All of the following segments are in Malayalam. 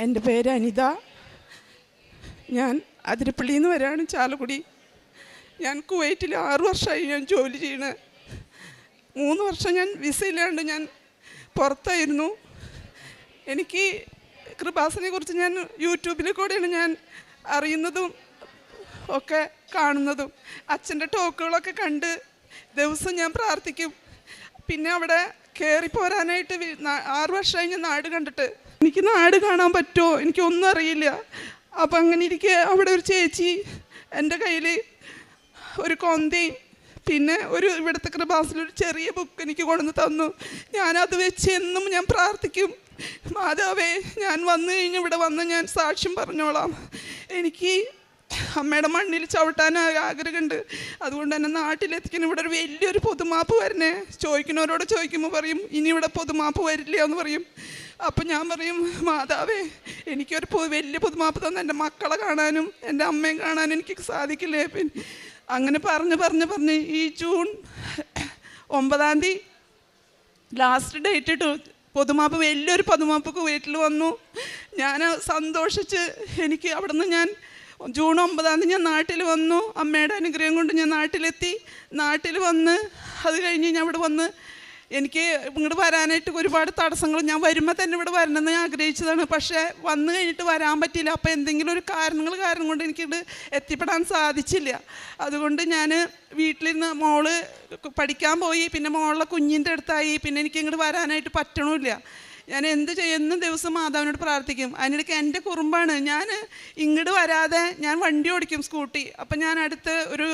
എൻ്റെ പേര് അനിത. ഞാൻ അതിരപ്പള്ളിയിൽ നിന്ന് വരാണ്, ചാലക്കുടി. ഞാൻ കുവൈറ്റിൽ 6 വർഷമായി ഞാൻ ജോലി ചെയ്യണത്. 3 വർഷം ഞാൻ വിസയിലാണ്ട് ഞാൻ പുറത്തായിരുന്നു. എനിക്ക് കൃപാസനെ കുറിച്ച് ഞാൻ യൂട്യൂബിൽ കൂടെയാണ് ഞാൻ അറിയുന്നതും ഒക്കെ കാണുന്നതും. അച്ഛൻ്റെ ടോക്കുകളൊക്കെ കണ്ട് ദിവസം ഞാൻ പ്രാർത്ഥിക്കും. പിന്നെ അവിടെ കയറിപ്പോരാനായിട്ട് 6 വർഷമായി ഞാൻ നാട് കണ്ടിട്ട്. എനിക്ക് നാട് കാണാൻ പറ്റുമോ എനിക്കൊന്നും അറിയില്ല. അപ്പം അങ്ങനെ ഇരിക്കെ അവിടെ ഒരു ചേച്ചി എൻ്റെ കയ്യിൽ ഒരു കൊന്തയും പിന്നെ ഇവിടുത്തെ കൃപാസനൊരു ചെറിയ ബുക്ക് എനിക്ക് കൊണ്ടുവന്ന് തന്നു. ഞാനത് വെച്ച് എന്നും ഞാൻ പ്രാർത്ഥിക്കും, മാതാവേ ഞാൻ വന്നു കഴിഞ്ഞ് ഇവിടെ വന്ന് ഞാൻ സാക്ഷ്യം പറഞ്ഞോളാം. എനിക്ക് അമ്മയുടെ മണ്ണിൽ ചവിട്ടാൻ ആഗ്രഹമുണ്ട്. അതുകൊണ്ട് തന്നെ നാട്ടിലെത്തിക്കണം. ഇവിടെ ഒരു വലിയൊരു പൊതുമാപ്പ് വരണേ. ചോദിക്കുന്നവരോട് ചോദിക്കുമ്പോൾ പറയും ഇനി ഇവിടെ പൊതുമാപ്പ് വരില്ല എന്ന് പറയും. അപ്പം ഞാൻ പറയും, മാതാവേ എനിക്കൊരു വലിയ പൊതുമാപ്പ് തന്നെ എൻ്റെ മക്കളെ കാണാനും എൻ്റെ അമ്മയും കാണാനും എനിക്ക് സാധിക്കില്ലേ. പിന്നെ അങ്ങനെ പറഞ്ഞ് ഈ ജൂൺ 9-ാം തീയതി ലാസ്റ്റ് ഡേറ്റ് ഇട്ടു. പൊതുമാപ്പ് വലിയൊരു പൊതുമാപ്പ് വീട്ടിൽ വന്നു. ഞാൻ സന്തോഷിച്ച് എനിക്ക് അവിടെ നിന്ന് ഞാൻ ജൂൺ 9-ാം തീയതി ഞാൻ നാട്ടിൽ വന്നു. അമ്മയുടെ അനുഗ്രഹം കൊണ്ട് ഞാൻ നാട്ടിലെത്തി. നാട്ടിൽ വന്ന് അത് കഴിഞ്ഞ് ഞാൻ ഇവിടെ വന്ന് എനിക്ക് ഇങ്ങോട്ട് വരാനായിട്ട് ഒരുപാട് തടസ്സങ്ങൾ. ഞാൻ വരുമ്പോൾ തന്നെ ഇവിടെ വരണമെന്ന് ഞാൻ ആഗ്രഹിച്ചതാണ്. പക്ഷേ വന്നു കഴിഞ്ഞിട്ട് വരാൻ പറ്റിയില്ല. അപ്പോൾ എന്തെങ്കിലും ഒരു കാരണം കൊണ്ട് എനിക്കിത് എത്തിപ്പെടാൻ സാധിച്ചില്ല. അതുകൊണ്ട് ഞാൻ വീട്ടിലിരുന്ന് മോള് പഠിക്കാൻ പോയി. പിന്നെ മോളുടെ കുഞ്ഞിൻ്റെ അടുത്തായി. പിന്നെ എനിക്ക് ഇങ്ങോട്ട് വരാനായിട്ട് പറ്റണമില്ല. ഞാൻ എന്ത് ചെയ്യുന്ന ദിവസം മാതാവിനോട് പ്രാർത്ഥിക്കും. അതിനിടയ്ക്ക് എൻ്റെ കുറുമ്പാണ്. ഞാൻ ഇങ്ങോട്ട് വരാതെ ഞാൻ വണ്ടി ഓടിക്കും, സ്കൂട്ടി. അപ്പം ഞാൻ അടുത്ത് ഒരു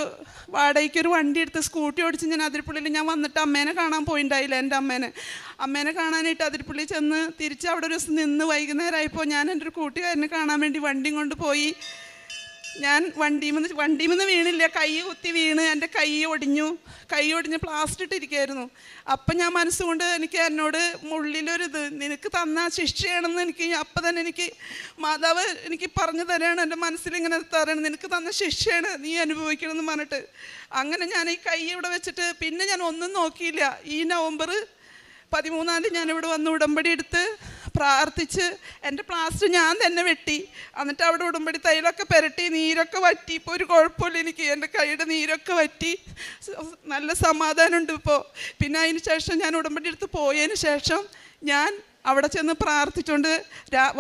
വാടകയ്ക്കൊരു വണ്ടി എടുത്ത് സ്കൂട്ടി ഓടിച്ച് ഞാൻ അതിരപ്പള്ളിയിൽ ഞാൻ വന്നിട്ട് അമ്മേനെ കാണാൻ പോയിണ്ടായില്ല. എൻ്റെ അമ്മേനെ കാണാനായിട്ട് അതിരപ്പള്ളി ചെന്ന് തിരിച്ച് അവിടെ ഒരു ദിവസം നിന്ന് വൈകുന്നേരമായപ്പോൾ ഞാൻ എൻ്റെ ഒരു കൂട്ടുകാരനെ കാണാൻ വേണ്ടി വണ്ടിയും കൊണ്ട് പോയി. ഞാൻ വണ്ടിയിൽ വീണില്ല, കൈ കുത്തി വീണ് എൻ്റെ കൈ ഒടിഞ്ഞ് പ്ലാസ്റ്റർ ഇട്ടിരിക്കുകയായിരുന്നു. അപ്പം ഞാൻ മനസ്സുകൊണ്ട് എനിക്ക് എന്നോട് ഉള്ളിലൊരിത്, നിനക്ക് തന്ന ശിക്ഷയാണെന്ന് എനിക്ക് അപ്പം തന്നെ എനിക്ക് മാതാവ് എനിക്ക് പറഞ്ഞു തരാണ്. എൻ്റെ മനസ്സിലിങ്ങനെ തരണം, നിനക്ക് തന്ന ശിക്ഷയാണ്, നീ അനുഭവിക്കണമെന്ന് പറഞ്ഞിട്ട്. അങ്ങനെ ഞാൻ ഈ കൈ ഇവിടെ വെച്ചിട്ട് പിന്നെ ഞാൻ ഒന്നും നോക്കിയില്ല. ഈ നവംബർ 13-ാം തീയതി ഞാനിവിടെ വന്ന് ഉടമ്പടി എടുത്ത് പ്രാർത്ഥിച്ച് എൻ്റെ പ്ലാസ്റ്റർ ഞാൻ തന്നെ വെട്ടി. എന്നിട്ട് അവിടെ ഉടമ്പടി തൈലൊക്കെ പുരട്ടി നീരൊക്കെ വറ്റി. ഇപ്പോൾ ഒരു കുഴപ്പമില്ല എനിക്ക്. എൻ്റെ കൈയുടെ നീരൊക്കെ വറ്റി, നല്ല സമാധാനമുണ്ട് ഇപ്പോൾ. പിന്നെ അതിന് ശേഷം ഞാൻ ഉടമ്പടി എടുത്ത് പോയതിന് ശേഷം ഞാൻ അവിടെ ചെന്ന് പ്രാർത്ഥിച്ചുകൊണ്ട്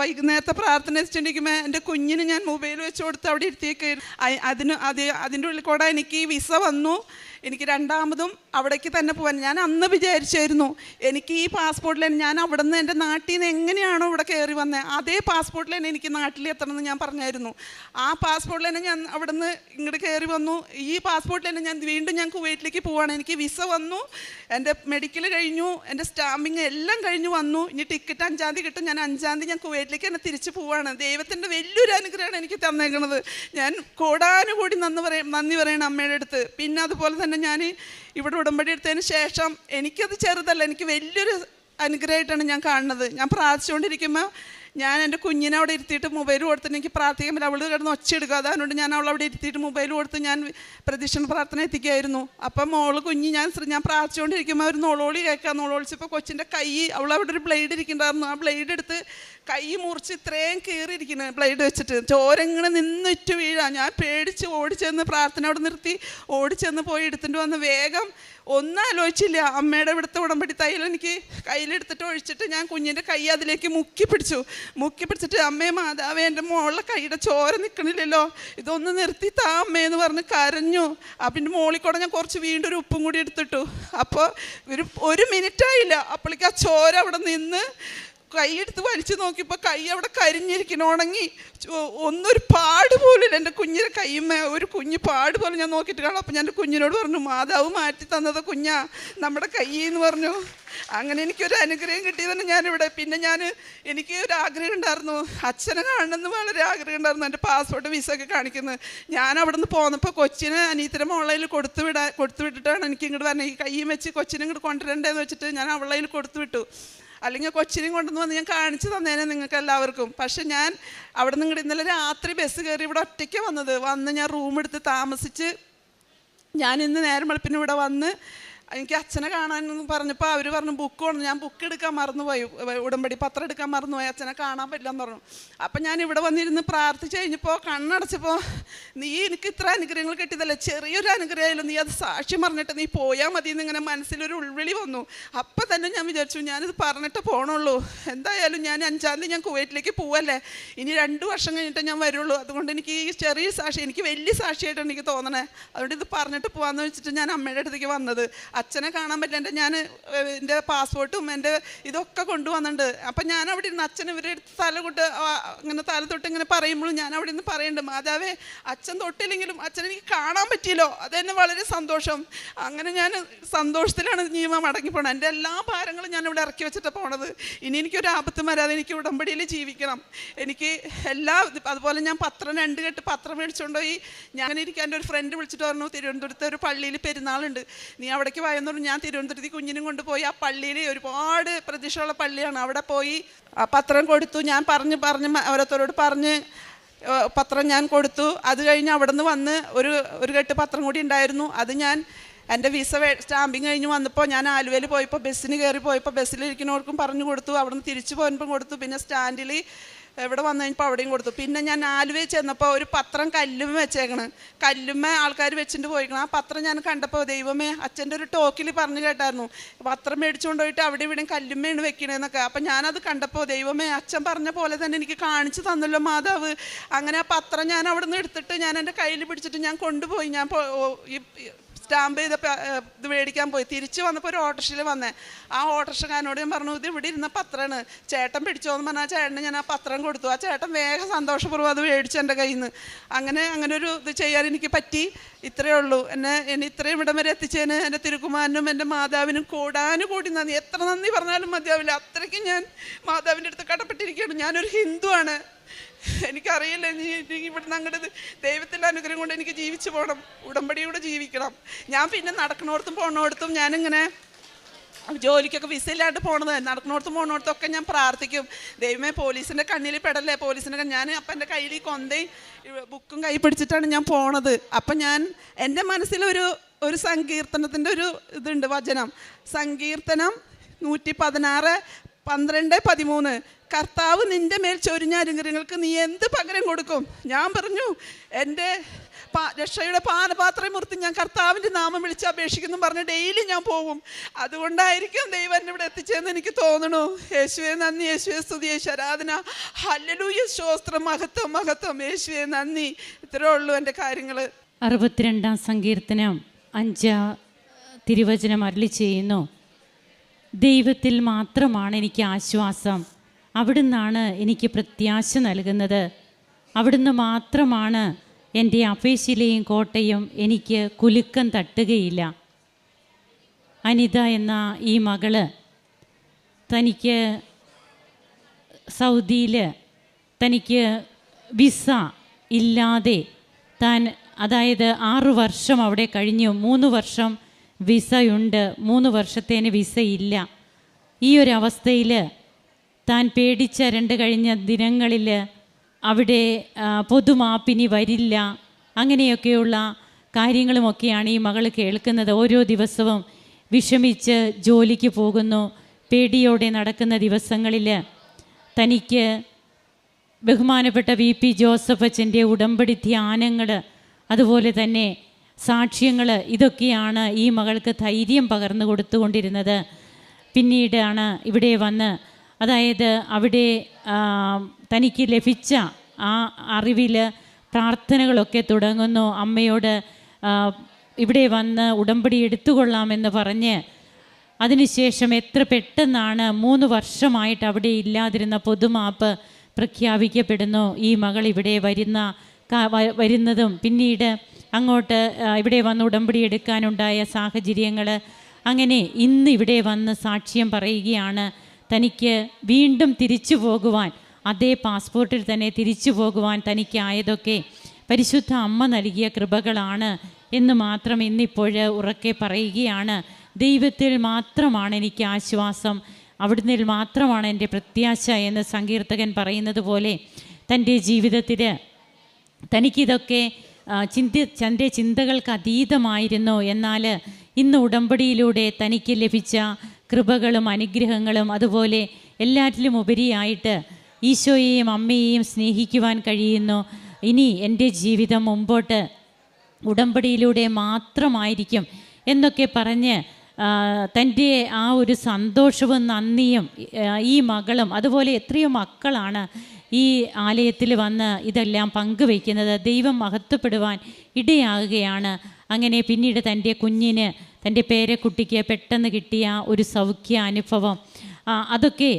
വൈകുന്നേരത്തെ പ്രാർത്ഥന വെച്ചിട്ടുണ്ടെങ്കിൽ എൻ്റെ കുഞ്ഞിന് ഞാൻ മൊബൈൽ വെച്ച് കൊടുത്ത് അവിടെ ഇരുത്തിയേക്കായിരുന്നു. അതിൻ്റെ ഉള്ളിൽ കൂടെ എനിക്ക് വിസ വന്നു. എനിക്ക് രണ്ടാമതും അവിടേക്ക് തന്നെ പോകാൻ ഞാൻ അന്ന് വിചാരിച്ചായിരുന്നു. എനിക്ക് ഈ പാസ്പോർട്ടിൽ ഞാൻ അവിടെ നിന്ന് എൻ്റെ നാട്ടിൽ നിന്ന് എങ്ങനെയാണോ ഇവിടെ കയറി വന്നത് അതേ പാസ്പോർട്ടിൽ തന്നെ എനിക്ക് നാട്ടിലെത്തണമെന്ന് ഞാൻ പറഞ്ഞായിരുന്നു. ആ പാസ്പോർട്ടിൽ തന്നെ ഞാൻ അവിടെ നിന്ന് ഇങ്ങോട്ട് കയറി വന്നു. ഈ പാസ്പോർട്ടിൽ തന്നെ ഞാൻ വീണ്ടും കുവൈറ്റിലേക്ക് പോവാണ്. എനിക്ക് വിസ വന്നു, എൻ്റെ മെഡിക്കൽ കഴിഞ്ഞു, എൻ്റെ സ്റ്റാമ്പിങ് എല്ലാം കഴിഞ്ഞു വന്നു. ഇനി ടിക്കറ്റ് 5-ാം തീയതി കിട്ടും. ഞാൻ 5-ാം തീയതി ഞാൻ കുവൈറ്റിലേക്ക് തന്നെ തിരിച്ചു പോവാണ്. ദൈവത്തിൻ്റെ വലിയൊരു അനുഗ്രഹമാണ് എനിക്ക് തന്നേക്കുന്നത്. ഞാൻ കോടാനുകൂടി നന്ദി പറയണം അമ്മയുടെ അടുത്ത്. പിന്നെ അതുപോലെ തന്നെ ഞാൻ ഇവിടെ ഉടമ്പടി എടുത്തതിന് ശേഷം എനിക്കത് ചെറുതല്ല, എനിക്ക് വലിയൊരു അനുഗ്രഹമായിട്ടാണ് ഞാൻ കാണുന്നത്. ഞാൻ പ്രാർത്ഥിച്ചുകൊണ്ടിരിക്കുമ്പോൾ ഞാൻ എൻ്റെ കുഞ്ഞിനെ അവിടെ ഇരുത്തിയിട്ട് മൊബൈൽ കൊടുത്തിട്ട് എനിക്ക് പ്രാർത്ഥിക്കാൻ പറ്റില്ല. അവൾ കിടന്ന് ഒച്ചയെടുക്കുക. അതുകൊണ്ട് ഞാൻ അവളവിടെ ഇരുത്തിയിട്ട് മൊബൈൽ കൊടുത്ത് ഞാൻ പ്രദക്ഷിണ പ്രാർത്ഥന എത്തിക്കായിരുന്നു. അപ്പം കുഞ്ഞ് ഞാൻ പ്രാർത്ഥിച്ചുകൊണ്ടിരിക്കുമ്പോൾ ഒരു നോളോളി കേൾക്കാം. നോളോളിച്ചപ്പോൾ കൊച്ചിൻ്റെ കൈ, അവളവിടെ ഒരു ബ്ലേഡ് ഇരിക്കുന്നുണ്ടായിരുന്നു. ആ ബ്ലേഡ് എടുത്ത് കൈ മുറിച്ച് ഇത്രയും കീറിയിരിക്കുന്നത് ബ്ലേഡ് വെച്ചിട്ട്. ചോരങ്ങനെ നിന്നിട്ട് വീഴാം. ഞാൻ പേടിച്ച് ഓടിച്ചെന്ന് പ്രാർത്ഥന അവിടെ നിർത്തി ഓടിച്ചെന്ന് പോയി എടുത്തിട്ട് വന്ന് വേഗം ഒന്നും ആലോചിച്ചില്ല. അമ്മയുടെ ഇവിടുത്തെ ഉടമ്പടി തൈൽ എനിക്ക് കയ്യിലെടുത്തിട്ട് ഒഴിച്ചിട്ട് ഞാൻ കുഞ്ഞിൻ്റെ കൈ അതിലേക്ക് മുക്കി പിടിച്ചിട്ട് അമ്മേ മാതാവേ എൻ്റെ മോളുടെ കൈയുടെ ചോര നിൽക്കണില്ലല്ലോ, ഇതൊന്ന് നിർത്തി താ അമ്മയെന്ന് പറഞ്ഞ് കരഞ്ഞു. അപ്പം മോളിക്കൂടെ ഞാൻ കുറച്ച് വീണ്ടും ഒരു ഉപ്പും കൂടി എടുത്തിട്ടു. അപ്പോൾ ഒരു മിനിറ്റായില്ല, അപ്പോഴേക്ക് ആ ചോര അവിടെ നിന്ന് കൈയെടുത്ത് വലിച്ചു നോക്കിയപ്പോൾ കൈ അവിടെ കരിഞ്ഞിരിക്കണം, ഉണങ്ങി. ഒന്നൊരു പാട് പോലും എൻ്റെ കുഞ്ഞിൻ്റെ കൈമ്മ ഒരു കുഞ്ഞ് പാട് പോലെ ഞാൻ നോക്കിയിട്ട് കാണാം. അപ്പം ഞാൻ എൻ്റെ കുഞ്ഞിനോട് പറഞ്ഞു, മാതാവ് മാറ്റി തന്നത് കുഞ്ഞാ നമ്മുടെ കൈന്ന് പറഞ്ഞു. അങ്ങനെ എനിക്കൊരു അനുഗ്രഹം കിട്ടിയതാണ് ഞാനിവിടെ. പിന്നെ എനിക്ക് ഒരു ആഗ്രഹം ഉണ്ടായിരുന്നു, അച്ഛനെ കാണണമെന്ന് വളരെ ആഗ്രഹം ഉണ്ടായിരുന്നു. എൻ്റെ പാസ്പോർട്ട് വിസ ഒക്കെ കാണിക്കുന്നത്. ഞാൻ അവിടെ നിന്ന് പോന്നപ്പോൾ കൊച്ചിനെ അനിയത്തിൻ്റെ ഓൺലൈനിൽ കൊടുത്തു വിട്ടിട്ടാണ് എനിക്ക് ഇങ്ങോട്ട് പറഞ്ഞത്. ഈ കൈയും വെച്ച് കൊച്ചിനെ ഇങ്ങോട്ട് കൊണ്ടുവരണ്ടേന്ന് വെച്ചിട്ട് ഞാൻ ഓൺലൈനിൽ കൊടുത്തു വിട്ടു. അല്ലെങ്കിൽ കൊച്ചിനെയും കൊണ്ടുവന്ന് വന്ന് ഞാൻ കാണിച്ചു തന്നേനെ നിങ്ങൾക്ക് എല്ലാവർക്കും. പക്ഷെ ഞാൻ അവിടെ നിന്ന് ഇന്നലെ രാത്രി ബസ് കയറി ഇവിടെ ഒറ്റയ്ക്ക് വന്ന് ഞാൻ റൂം എടുത്ത് താമസിച്ച് ഞാൻ ഇന്ന് നേരം വെളുപ്പിന് ഇവിടെ വന്ന് എനിക്ക് അച്ഛനെ കാണാനെന്ന് പറഞ്ഞപ്പോൾ അവർ പറഞ്ഞു ബുക്ക് കൊണ്ട്, ഞാൻ ബുക്ക് എടുക്കാൻ മറന്നുപോയി, ഉടമ്പടി പത്രം എടുക്കാൻ മറന്നുപോയി, അച്ഛനെ കാണാൻ പറ്റില്ലെന്ന് പറഞ്ഞു. അപ്പം ഞാൻ ഇവിടെ വന്നിരുന്ന് പ്രാർത്ഥിച്ച് കഴിഞ്ഞപ്പോൾ കണ്ണടച്ചപ്പോൾ, നീ എനിക്ക് ഇത്ര അനുഗ്രഹങ്ങൾ കിട്ടിയതല്ലേ, ചെറിയൊരു അനുഗ്രഹമായാലും നീ അത് സാക്ഷ്യം പറഞ്ഞിട്ട് നീ പോയാൽ മതി എന്നിങ്ങനെ മനസ്സിലൊരു ഉൾവിളി വന്നു. അപ്പം തന്നെ ഞാൻ വിചാരിച്ചു ഞാനിത് പറഞ്ഞിട്ട് പോകണുള്ളൂ, എന്തായാലും ഞാൻ 5-ാം തീയതി ഞാൻ കുവൈറ്റിലേക്ക് പോവല്ലേ, ഇനി 2 വർഷം കഴിഞ്ഞിട്ട് ഞാൻ വരുള്ളൂ, അതുകൊണ്ട് എനിക്ക് ഈ ചെറിയ സാക്ഷി എനിക്ക് വലിയ സാക്ഷിയായിട്ടാണ് എനിക്ക് തോന്നണേ, അതുകൊണ്ട് ഇത് പറഞ്ഞിട്ട് പോകാമെന്ന് വെച്ചിട്ട് ഞാൻ അമ്മയുടെ അടുത്തേക്ക് വന്നത്. അച്ഛനെ കാണാൻ പറ്റില്ല, ഞാൻ എൻ്റെ പാസ്പോർട്ടും എൻ്റെ ഇതൊക്കെ കൊണ്ടുവന്നിട്ടുണ്ട്. അപ്പം ഞാൻ അവിടെ ഇരുന്ന് അച്ഛൻ ഇവരുടെ അടുത്ത് ഇങ്ങനെ തല തൊട്ട് ഇങ്ങനെ പറയുമ്പോഴും ഞാൻ അവിടെ നിന്ന് പറയുന്നുണ്ട്, മാതാവേ അച്ഛൻ തൊട്ടില്ലെങ്കിലും അച്ഛനെ എനിക്ക് കാണാൻ പറ്റിയല്ലോ, അതെന്നെ വളരെ സന്തോഷം. അങ്ങനെ ഞാൻ സന്തോഷത്തിലാണ് ജീവ മടങ്ങിപ്പോണത്. എൻ്റെ എല്ലാ ഭാരങ്ങളും ഞാൻ ഇവിടെ ഇറക്കി വെച്ചിട്ടാണ് പോണത്. ഇനി എനിക്കൊരു ആപത്തും വരാതെ എനിക്ക് ഉടമ്പടിയിൽ ജീവിക്കണം. എനിക്ക് അതുപോലെ ഞാൻ 2 കെട്ട് പത്രം മേടിച്ചുകൊണ്ടുപോയി. ഞാൻ ഇരിക്കാൻ എൻ്റെ ഒരു ഫ്രണ്ട് വിളിച്ചിട്ട് പറഞ്ഞു, തിരുവനന്തപുരത്തെ ഒരു പള്ളിയിൽ പെരുന്നാളുണ്ട്, നീ അവിടേക്ക് വായെന്ന് പറഞ്ഞു. ഞാൻ തിരുവനന്തപുരത്ത് കുഞ്ഞിനും കൊണ്ടുപോയി. ആ പള്ളിയിൽ ഒരുപാട് പ്രതീക്ഷയുള്ള പള്ളിയാണ്, അവിടെ പോയി ആ പത്രം കൊടുത്തു. ഞാൻ പറഞ്ഞ് ഓരോരുത്തരോട് പറഞ്ഞ് പത്രം ഞാൻ കൊടുത്തു. അത് കഴിഞ്ഞ് അവിടെ നിന്ന് വന്ന് ഒരു കെട്ട് പത്രം കൂടി ഉണ്ടായിരുന്നു. അത് ഞാൻ എൻ്റെ വിസ സ്റ്റാമ്പിങ് കഴിഞ്ഞ് വന്നപ്പോൾ ഞാൻ ആലുവയിൽ പോയപ്പോൾ ബസ്സിന് കയറി പോയപ്പോൾ ബസ്സിലിരിക്കുന്നവർക്കും പറഞ്ഞു കൊടുത്തു, അവിടെ നിന്ന് തിരിച്ചു പോകുമ്പോൾ കൊടുത്തു. പിന്നെ സ്റ്റാൻഡിൽ ഇവിടെ വന്നു കഴിഞ്ഞപ്പോൾ അവിടെയും കൊടുത്തു. പിന്നെ ഞാൻ ആലുവയിൽ ചെന്നപ്പോൾ ഒരു പത്രം കല്ലുമ്മ വെച്ചേക്കണ്, കല്ലുമ്മ ആൾക്കാർ വെച്ചിട്ട് പോയിക്കണം. ആ പത്രം ഞാൻ കണ്ടപ്പോൾ ദൈവമേ, അച്ഛൻ്റെ ഒരു ടോക്കിൽ പറഞ്ഞു കേട്ടായിരുന്നു, പത്രം മേടിച്ചുകൊണ്ട് പോയിട്ട് അവിടെ ഇവിടെയും കല്ലുമ്മയാണ് വെക്കണേന്നൊക്കെ. അപ്പം ഞാനത് കണ്ടപ്പോൾ ദൈവമേ, അച്ഛൻ പറഞ്ഞ പോലെ തന്നെ എനിക്ക് കാണിച്ചു തന്നല്ലോ മാതാവ്. അങ്ങനെ ആ പത്രം ഞാൻ അവിടെ നിന്ന് എടുത്തിട്ട് ഞാൻ എൻ്റെ കയ്യിൽ പിടിച്ചിട്ട് ഞാൻ കൊണ്ടുപോയി. ഞാൻ സ്റ്റാമ്പ് ചെയ്ത ഇത് മേടിക്കാൻ പോയി. തിരിച്ച് വന്നപ്പോൾ ഒരു ഓട്ടോറിക്ഷയിൽ വന്നേ. ആ ഓട്ടോറിക്ഷക്കാരനോട് ഞാൻ പറഞ്ഞു, ഇത് ഇവിടെ ഇരുന്ന പത്രമാണ്, ചേട്ടൻ പിടിച്ചോന്ന് പറഞ്ഞാൽ ആ ചേട്ടന് ഞാൻ ആ പത്രം കൊടുത്തു. ആ ചേട്ടൻ വേഗം സന്തോഷപൂർവ്വം അത് മേടിച്ചു എൻ്റെ കയ്യിൽ നിന്ന്. അങ്ങനെ ഒരു ഇത് ചെയ്യാൻ എനിക്ക് പറ്റി. ഇത്രയേ ഉള്ളൂ. എന്നെ ഇത്രയും ഇടം വരെ എത്തിച്ചതിന് എൻ്റെ തിരുക്കുമാരനും എൻ്റെ മാതാവിനും കൂടി നന്ദി. എത്ര നന്ദി പറഞ്ഞാലും മതിയാവില്ല, അത്രയ്ക്കും ഞാൻ മാതാവിൻ്റെ അടുത്ത് കടപ്പെട്ടിരിക്കുകയാണ്. ഞാനൊരു ഹിന്ദുവാണ്, എനിക്കറിയില്ല ഇവിടുന്ന് അങ്ങോട്ട് ദൈവത്തിൻ്റെ അനുഗ്രഹം കൊണ്ട് എനിക്ക് ജീവിച്ചു പോകണം, ഉടമ്പടിയോടെ ജീവിക്കണം. ഞാൻ പിന്നെ നടക്കണോടത്തും പോകണോടത്തും ഞാനിങ്ങനെ ജോലിക്കൊക്കെ വിസ ഇല്ലാണ്ട് പോണത്, നടക്കണോടത്തും പോകണോടത്തൊക്കെ ഞാൻ പ്രാർത്ഥിക്കും, ദൈവമേ പോലീസിൻ്റെ കണ്ണിൽ പെടല്ലേ, പോലീസിൻ്റെ ഞാൻ അപ്പം എൻ്റെ കയ്യിൽ കൊന്തയും ബുക്കും കൈ പിടിച്ചിട്ടാണ് ഞാൻ പോണത്. അപ്പം ഞാൻ എൻ്റെ മനസ്സിലൊരു സങ്കീർത്തനത്തിൻ്റെ ഒരു ഇതുണ്ട്, വചനം, സങ്കീർത്തനം 116:12-13. കർത്താവ് നിൻ്റെ മേൽ ചൊരിഞ്ഞ അനുഗ്രഹങ്ങൾക്ക് നീ എന്ത് പകരം കൊടുക്കും? ഞാൻ പറഞ്ഞു, എൻ്റെ രക്ഷയുടെ പാനപാത്രം മുറിച്ച് ഞാൻ കർത്താവിൻ്റെ നാമം വിളിച്ച് അപേക്ഷിക്കുന്നു പറഞ്ഞ് ഡെയിലി ഞാൻ പോകും. അതുകൊണ്ടായിരിക്കും ദൈവം എന്നെ ഇവിടെ എത്തിച്ചതെന്ന് എനിക്ക് തോന്നണു. യേശുവേ നന്ദി, യേശുവേ സ്തുതി, യേശു ആരാധന, ഹല്ലേലൂയ, സ്തോത്രം, മഹത്വം, യേശുവേ നന്ദി. ഇത്രയേ ഉള്ളൂ എൻ്റെ കാര്യങ്ങൾ. 62-ാം സങ്കീർത്തനം 5 തിരുവചനം അരുളി ചെയ്യുന്നു, ദൈവത്തിൽ മാത്രമാണ് എനിക്ക് ആശ്വാസം, അവിടുന്നാണ് എനിക്ക് പ്രത്യാശ നൽകുന്നത്, അവിടുന്ന് മാത്രമാണ് എൻ്റെ അപേക്ഷയിലെയും കോട്ടയും, എനിക്ക് കുലുക്കം തട്ടുകയില്ല. അനിത എന്ന ഈ മകള് തനിക്ക് സൗദിയിൽ തനിക്ക് വിസ ഇല്ലാതെ അതായത് 6 വർഷം അവിടെ കഴിഞ്ഞു, 3 വർഷം വിസയുണ്ട്, 3 വർഷത്തേന് വിസയില്ല. ഈ ഒരു അവസ്ഥയിൽ താൻ പേടിച്ച 2 കഴിഞ്ഞ ദിനങ്ങളിൽ അവിടെ പൊതുമാപ്പിനി വരില്ല, അങ്ങനെയൊക്കെയുള്ള കാര്യങ്ങളുമൊക്കെയാണ് ഈ മകൾ കേൾക്കുന്നത്. ഓരോ ദിവസവും വിഷമിച്ച് ജോലിക്ക് പോകുന്നു. പേടിയോടെ നടക്കുന്ന ദിവസങ്ങളിൽ തനിക്ക് ബഹുമാനപ്പെട്ട VP ജോസഫ് അച്ഛൻ്റെ ഉടമ്പടി ധ്യാനങ്ങൾ, അതുപോലെ തന്നെ സാക്ഷ്യങ്ങൾ, ഇതൊക്കെയാണ് ഈ മകൾക്ക് ധൈര്യം പകർന്നു കൊടുത്തുകൊണ്ടിരുന്നത്. പിന്നീടാണ് ഇവിടെ വന്ന്, അതായത് അവിടെ തനിക്ക് ലഭിച്ച ആ അറിവിൽ പ്രാർത്ഥനകളൊക്കെ തുടങ്ങുന്നു. അമ്മയോട് ഇവിടെ വന്ന് ഉടമ്പടി എടുത്തുകൊള്ളാമെന്ന് പറഞ്ഞ്, അതിനുശേഷം എത്ര പെട്ടെന്നാണ് 3 വർഷമായിട്ട് അവിടെ ഇല്ലാതിരുന്ന പൊതുമാപ്പ് പ്രഖ്യാപിക്കപ്പെടുന്നു. ഈ മകൾ ഇവിടെ വരുന്നതും പിന്നീട് അങ്ങോട്ട് ഇവിടെ വന്ന് ഉടമ്പടി എടുക്കാനുണ്ടായ സാഹചര്യങ്ങൾ, അങ്ങനെ ഇന്ന് ഇവിടെ വന്ന് സാക്ഷ്യം പറയുകയാണ്. തനിക്ക് വീണ്ടും തിരിച്ചു പോകുവാൻ, അതേ പാസ്പോർട്ടിൽ തന്നെ തിരിച്ചു പോകുവാൻ തനിക്കായതൊക്കെ പരിശുദ്ധ അമ്മ നൽകിയ കൃപകളാണ് എന്ന് മാത്രം ഇന്നിപ്പോൾ ഉറക്കെ പറയുകയാണ്. ദൈവത്തിൽ മാത്രമാണ് എനിക്ക് ആശ്വാസം, അവിടുന്ന് മാത്രമാണ് എൻ്റെ പ്രത്യാശ എന്ന് സങ്കീർത്തകൻ പറയുന്നത് പോലെ തൻ്റെ ജീവിതത്തിൽ തനിക്കിതൊക്കെ തൻ്റെ ചിന്തകൾക്ക് അതീതമായിരുന്നു. എന്നാൽ ഇന്ന് ഉടമ്പടിയിലൂടെ തനിക്ക് ലഭിച്ച കൃപകളും അനുഗ്രഹങ്ങളും അതുപോലെ എല്ലാറ്റിലും ഉപരിയായിട്ട് ഈശോയെയും അമ്മയെയും സ്നേഹിക്കുവാൻ കഴിയുന്നു. ഇനി എൻ്റെ ജീവിതം മുമ്പോട്ട് ഉടമ്പടിയിലൂടെ മാത്രമായിരിക്കും എന്നൊക്കെ പറഞ്ഞ് തൻ്റെ ആ ഒരു സന്തോഷവും നന്ദിയും ഈ മകളും അതുപോലെ എത്രയോ മക്കളാണ് ഈ ആലയത്തിൽ വന്ന് ഇതെല്ലാം പങ്കുവയ്ക്കുന്നത്. ദൈവം മഹത്വപ്പെടുവാൻ ഇടയാകുകയാണ്. അങ്ങനെ പിന്നീട് തൻ്റെ കുഞ്ഞിന്, തൻ്റെ പേരക്കുട്ടിക്ക് പെട്ടെന്ന് കിട്ടിയ ഒരു സൗഖ്യ അനുഭവം, അതൊക്കെ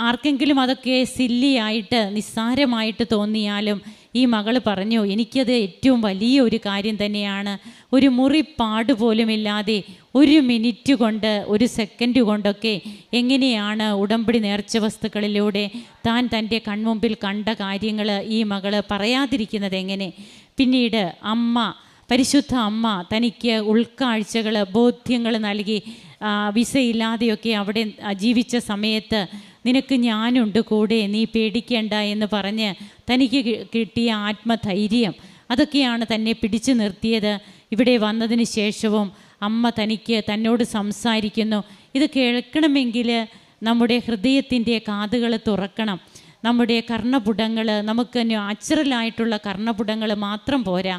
ആർക്കെങ്കിലും അതൊക്കെ സില്ലിയായിട്ട് നിസ്സാരമായിട്ട് തോന്നിയാലും ഈ മകൾ പറഞ്ഞു, എനിക്കത് ഏറ്റവും വലിയ ഒരു കാര്യം തന്നെയാണ്. ഒരു മുറിപ്പാട് പോലുമില്ലാതെ 1 മിനിറ്റ് കൊണ്ട് 1 സെക്കൻഡ് കൊണ്ടൊക്കെ എങ്ങനെയാണ് ഉടമ്പടി നേർച്ച വസ്തുക്കളിലൂടെ താൻ തൻ്റെ കൺമുമ്പിൽ കണ്ട കാര്യങ്ങൾ ഈ മകൾ പറയാതിരിക്കുന്നത് എങ്ങനെ? പിന്നീട് പരിശുദ്ധ അമ്മ തനിക്ക് ഉൾക്കാഴ്ചകൾ, ബോധ്യങ്ങൾ നൽകി. വിസയില്ലാതെയൊക്കെ അവിടെ ജീവിച്ച സമയത്ത് നിനക്ക് ഞാനുണ്ട് കൂടെ, നീ പേടിക്കേണ്ട എന്ന് പറഞ്ഞ് തനിക്ക് കിട്ടിയ ആത്മധൈര്യം, അതൊക്കെയാണ് തന്നെ പിടിച്ചു നിർത്തിയത്. ഇവിടെ വന്നതിന് ശേഷവും അമ്മ തന്നോട് സംസാരിക്കുന്നു. ഇത് കേൾക്കണമെങ്കിൽ നമ്മുടെ ഹൃദയത്തിൻ്റെ കാതുകൾ തുറക്കണം. നമ്മുടെ കർണപുടങ്ങൾ, നമുക്ക് നാച്ചുറലായിട്ടുള്ള കർണപുടങ്ങൾ മാത്രം പോരാ,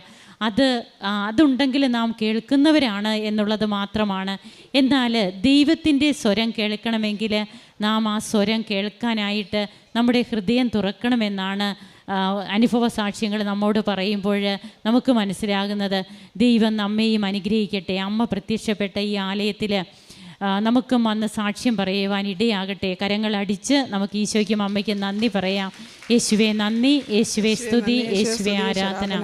അതുണ്ടെങ്കിൽ നാം കേൾക്കുന്നവരാണ് എന്നുള്ളത് മാത്രമാണ്. എന്നാൽ ദൈവത്തിൻ്റെ സ്വരം കേൾക്കണമെങ്കിൽ നാം ആ സ്വരം കേൾക്കാനായിട്ട് നമ്മുടെ ഹൃദയം തുറക്കണമെന്നാണ് അനുഭവ സാക്ഷ്യങ്ങൾ നമ്മോട് പറയുമ്പോൾ നമുക്ക് മനസ്സിലാകുന്നത്. ദൈവം നമ്മെയും അനുഗ്രഹിക്കട്ടെ. അമ്മ പ്രത്യക്ഷപ്പെട്ട ഈ ആലയത്തിൽ നമുക്കും വന്ന് സാക്ഷ്യം പറയുവാൻ ഇടയാകട്ടെ. കരങ്ങളടിച്ച് നമുക്ക് ഈശോയ്ക്കും അമ്മയ്ക്കും നന്ദി പറയാം. യേശുവേ നന്ദി, യേശുവേ സ്തുതി, യേശുവേ ആരാധന.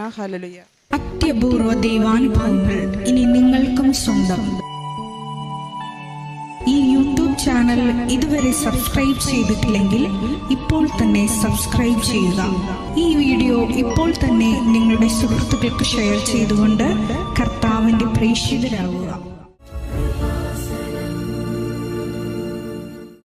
അത്യപൂർവ ദൈവാനുഭവങ്ങൾ ഇനി നിങ്ങൾക്കും സ്വന്തം. ഈ യൂട്യൂബ് ചാനൽ ഇതുവരെ സബ്സ്ക്രൈബ് ചെയ്തിട്ടില്ലെങ്കിൽ ഇപ്പോൾ തന്നെ സബ്സ്ക്രൈബ് ചെയ്യുക. ഈ വീഡിയോ ഇപ്പോൾ തന്നെ നിങ്ങളുടെ സുഹൃത്തുക്കൾക്ക് ഷെയർ ചെയ്തുകൊണ്ട് കർത്താവിൻ്റെ പ്രേക്ഷിതരാകുക.